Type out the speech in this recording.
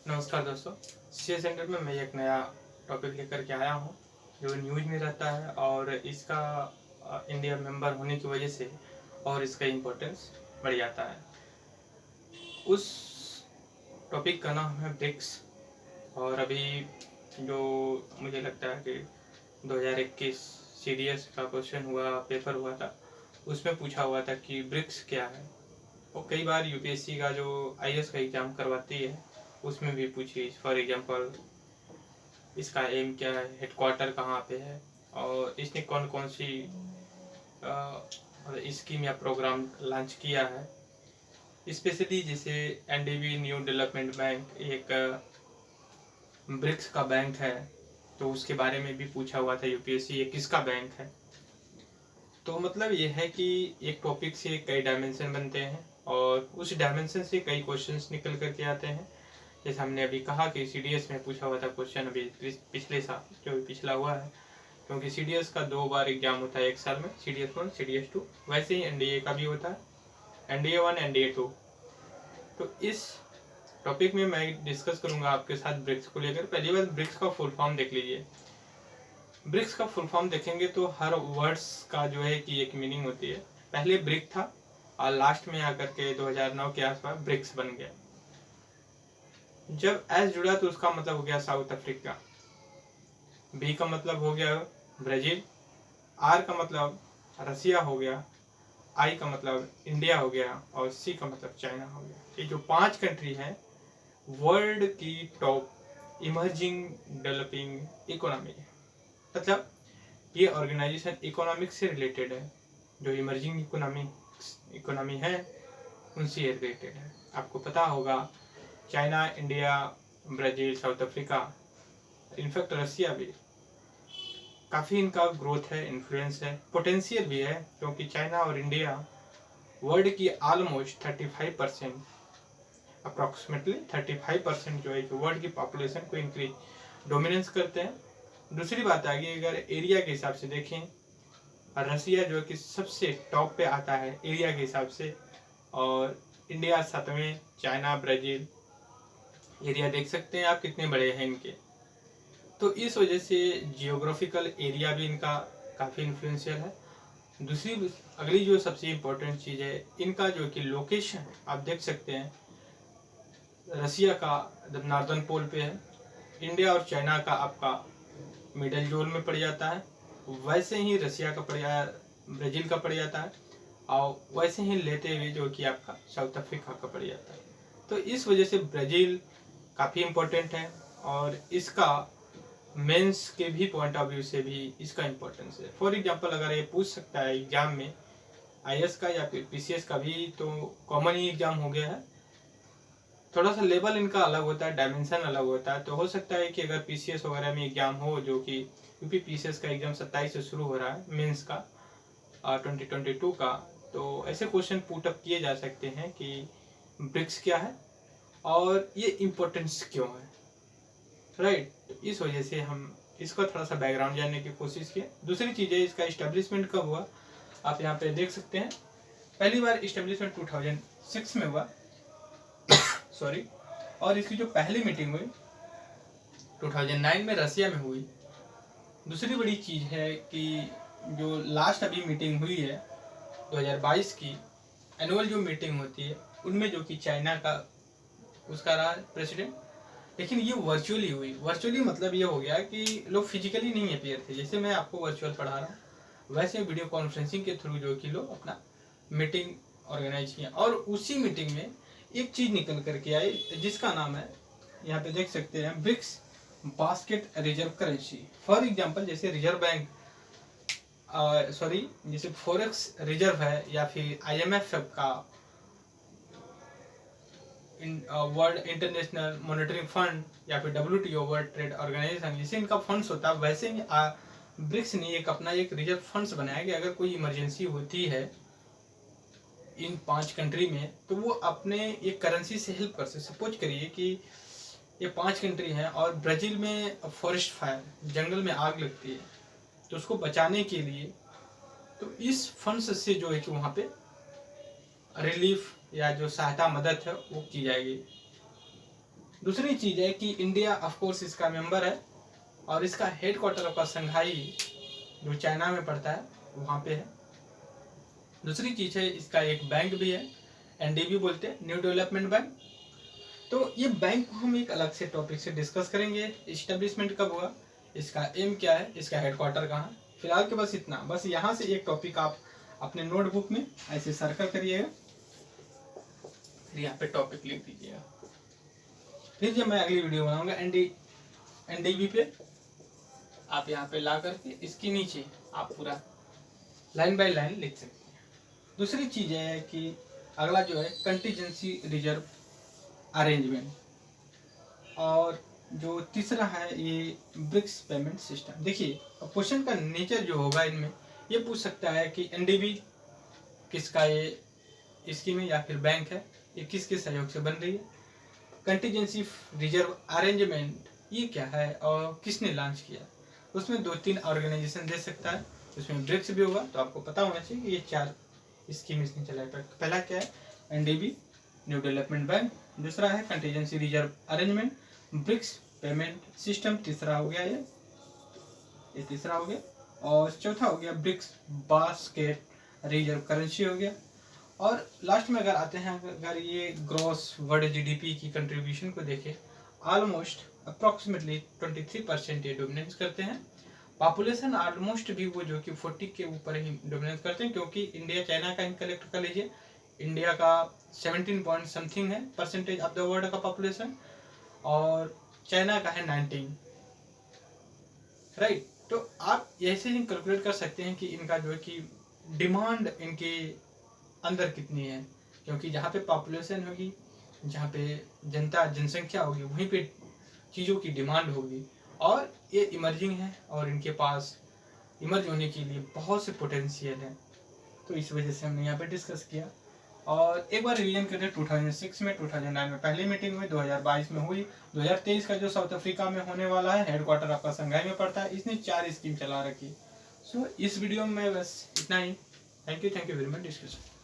नमस्कार दोस्तों। C centre में मैं एक नया टॉपिक लेकर के आया हूँ जो न्यूज में रहता है और इसका इंडिया मेंबर होने की वजह से और इसका इम्पोर्टेंस बढ़ जाता है। उस टॉपिक का नाम है ब्रिक्स। और अभी जो मुझे लगता है कि 2021 CDS का क्वेश्चन हुआ, पेपर हुआ था, उसमें पूछा हुआ था कि ब्रिक्स क्या है। और कई बार UPSC का जो IAS का एग्ज़ाम करवाती है उसमें भी पूछी। फॉर एग्जांपल इसका एम क्या है, हेडक्वार्टर कहाँ पे है और इसने कौन कौन सी स्कीम या प्रोग्राम लॉन्च किया है। स्पेशली जैसे NDB न्यू डेवलपमेंट बैंक एक ब्रिक्स का बैंक है, तो उसके बारे में भी पूछा हुआ था UPSC ये किसका बैंक है। तो मतलब ये है कि एक टॉपिक से कई डायमेंशन बनते हैं और उस डायमेंशन से कई क्वेश्चंस निकल करके आते हैं। जैसे हमने अभी कहा कि CDS में पूछा हुआ था क्वेश्चन अभी पिछले साल जो पिछला हुआ है, क्योंकि CDS का 2 बार एग्जाम होता है एक साल में, CDS 1 CDS 2। वैसे ही NDA का भी होता है, NDA 1 NDA 2। तो इस टॉपिक में मैं डिस्कस करूंगा आपके साथ ब्रिक्स को लेकर। पहली बार ब्रिक्स का फुल फॉर्म देख लीजिए। ब्रिक्स का फुल फॉर्म देखेंगे तो हर वर्ड्स का जो है कि एक मीनिंग होती है। पहले ब्रिक था और लास्ट में आकर के 2009 के आसपास ब्रिक्स बन गया। जब एस जुड़ा तो उसका मतलब हो गया साउथ अफ्रीका, बी का मतलब हो गया ब्राजील, आर का मतलब रसिया हो गया, आई का मतलब इंडिया हो गया और सी का मतलब चाइना हो गया। ये जो 5 कंट्री हैं वर्ल्ड की टॉप इमर्जिंग डेवलपिंग इकोनॉमी है। मतलब ये ऑर्गेनाइजेशन इकोनॉमिक्स से रिलेटेड है। जो इमर्जिंग इकोनॉमी है उनसे रिलेटेड है। आपको पता होगा China, India, Brazil, South Africa, in fact Russia भी काफ़ी इनका ग्रोथ है, इन्फ्लुएंस है, पोटेंशियल भी है, क्योंकि चाइना और इंडिया वर्ल्ड की ऑलमोस्ट 35% अप्रॉक्सीमेटली 35% जो है कि वर्ल्ड की पॉपुलेशन को इंक्रीज डोमिनेंस करते हैं। दूसरी बात आ गई अगर एरिया के हिसाब से देखें, रसिया जो कि सबसे टॉप पे आता है एरिया के हिसाब से, और इंडिया 7वें, चाइना, ब्राज़ील। एरिया देख सकते हैं आप कितने बड़े हैं इनके। तो इस वजह से जियोग्राफिकल एरिया भी इनका काफ़ी इन्फ्लुएंशियल है। दूसरी अगली जो सबसे इम्पोर्टेंट चीज़ है इनका जो कि लोकेशन आप देख सकते हैं, रसिया का नॉर्दर्न पोल पे है, इंडिया और चाइना का आपका मिडल जोन में पड़ जाता है, वैसे ही रसिया का ब्राज़ील का पड़ जाता है और वैसे ही लेते हुए जो कि आपका साउथ अफ्रीका का पड़ जाता है। तो इस वजह से ब्राज़ील काफ़ी इम्पोर्टेंट है और इसका मेंस के भी पॉइंट ऑफ व्यू से भी इसका इम्पोर्टेंस है। फॉर एग्जांपल अगर ये पूछ सकता है एग्जाम में IAS का या फिर PCS का भी, तो कॉमन ही एग्जाम हो गया है। थोड़ा सा लेवल इनका अलग होता है, डायमेंशन अलग होता है। तो हो सकता है कि अगर PCS वगैरह में एग्जाम हो, जो कि UP PCS का एग्जाम 27 से शुरू हो रहा है मेंस का 2022 का, तो ऐसे क्वेश्चन पुट अप किए जा सकते हैं कि ब्रिक्स क्या है और ये इम्पोर्टेंस क्यों है, राइट। तो इस वजह से हम इसका थोड़ा सा बैकग्राउंड जानने की कोशिश किए। दूसरी चीज़ है इसका इस्टेब्लिशमेंट कब हुआ, आप यहाँ पे देख सकते हैं। पहली बार इस्टेब्लिशमेंट 2006 में हुआ, सॉरी। और इसकी जो पहली मीटिंग हुई 2009 में रसिया में हुई। दूसरी बड़ी चीज़ है कि जो लास्ट अभी मीटिंग हुई है 2022 की एनुअल जो मीटिंग होती है उनमें जो कि चाइना का उसका रहा प्रेसिडेंट, लेकिन ये वर्चुअली हुई। वर्चुअली मतलब ये हो गया कि लोग फिजिकली नहीं अपियर थे, जैसे मैं आपको वर्चुअल पढ़ा रहा हूँ वैसे वीडियो कॉन्फ्रेंसिंग के थ्रू जो कि लोग अपना मीटिंग ऑर्गेनाइज किया। और उसी मीटिंग में एक चीज़ निकल करके आई जिसका नाम है, यहाँ पे देख सकते हैं, BRICS basket reserve currency. For example जैसे रिजर्व बैंक जैसे फॉरेक्स रिजर्व है या फिर IMF का वर्ल्ड इंटरनेशनल मॉनेटरी फंड या फिर WTO वर्ल्ड ट्रेड ऑर्गेनाइजेशन, जैसे इनका फंड्स होता है, वैसे ही ब्रिक्स ने एक अपना एक रिजर्व फंड्स बनाया कि अगर कोई इमरजेंसी होती है इन 5 कंट्री में तो वो अपने एक करेंसी से हेल्प कर सकते। सपोज करिए कि ये 5 कंट्री हैं और ब्राज़ील में फॉरेस्ट फायर, जंगल में आग लगती है, तो उसको बचाने के लिए तो इस फंड्स से जो है कि वहाँ पे रिलीफ या जो सहायता मदद है वो की जाएगी। दूसरी चीज़ है कि इंडिया ऑफ कोर्स इसका मेंबर है और इसका हेडक्वार्टर आपका संघाई जो चाइना में पड़ता है वहाँ पे है। दूसरी चीज़ है इसका एक बैंक भी है, एनडीबी बोलते हैं, न्यू डेवलपमेंट बैंक। तो ये बैंक को हम एक अलग से टॉपिक से डिस्कस करेंगे। इस्टेब्लिशमेंट कब हुआ, इसका एम क्या है, इसका हेडक्वार्टर कहाँ है। फिलहाल के बस इतना, बस यहाँ से एक टॉपिक आप अपने नोटबुक में ऐसे सर्कल करिएगा, फिर यहाँ पे टॉपिक लिख दीजिएगा। फिर जब मैं अगली वीडियो बनाऊंगा एनडीबी पे, आप यहाँ पे ला करके इसके नीचे आप पूरा लाइन बाय लाइन लिख सकते हैं। दूसरी चीज़ है कि अगला जो है कंटीजेंसी रिजर्व अरेंजमेंट, और जो तीसरा है ये ब्रिक्स पेमेंट सिस्टम। देखिए क्वेश्चन का नेचर जो होगा इनमें ये पूछ सकता है कि एनडीबी किसका ये स्कीम है या फिर बैंक है, ये किसके सहयोग से बन रही है। कंटीजेंसी रिजर्व अरेंजमेंट ये क्या है और किसने लॉन्च किया, उसमें 2-3 ऑर्गेनाइजेशन दे सकता है, उसमें ब्रिक्स भी होगा। तो आपको पता होना चाहिए कि ये 4 स्कीम इसने चलाया। पहला क्या है, एनडीबी न्यू डेवलपमेंट बैंक, दूसरा है contingency reserve arrangement, BRICS payment system, तीसरा हो गया ये तीसरा हो गया, और चौथा हो गया ब्रिक्स बास्केट रिजर्व करेंसी हो गया। और लास्ट में अगर आते हैं, अगर ये ग्रॉस वर्ल्ड जीडीपी की कंट्रीब्यूशन को देखें, ऑलमोस्ट अप्रॉक्सीमेटली 23% ये डोमिनेंस करते हैं। पॉपुलेशन ऑलमोस्ट भी वो जो कि 40 के ऊपर ही डोमिनेंस करते हैं, क्योंकि इंडिया चाइना का ही कलेक्ट कर लीजिए, इंडिया का 17 पॉइंट समथिंग है परसेंटेज ऑफ द वर्ल्ड का पॉपुलेशन, और चाइना का है 19, राइट। तो आप ऐसे ही कैलकुलेट कर सकते हैं कि इनका जो है कि डिमांड इनके अंदर कितनी है, क्योंकि जहाँ पे पॉपुलेशन होगी, जहाँ पे जनसंख्या होगी, वहीं पे चीज़ों की डिमांड होगी। और ये इमर्जिंग है और इनके पास इमर्ज होने के लिए बहुत से पोटेंशियल है, तो इस वजह से हमने यहाँ पे डिस्कस किया। और एक बार रिवीजन करते हैं, 2006 में 2009 में पहली मीटिंग हुई, 2022 में हुई, 2023 का जो साउथ अफ्रीका में होने वाला है, हेडक्वार्टर आपका संघाई में पड़ता है। इसने 4 स्कीम चला रखी। सो इस वीडियो में बस इतना ही। Thank you very much discussion.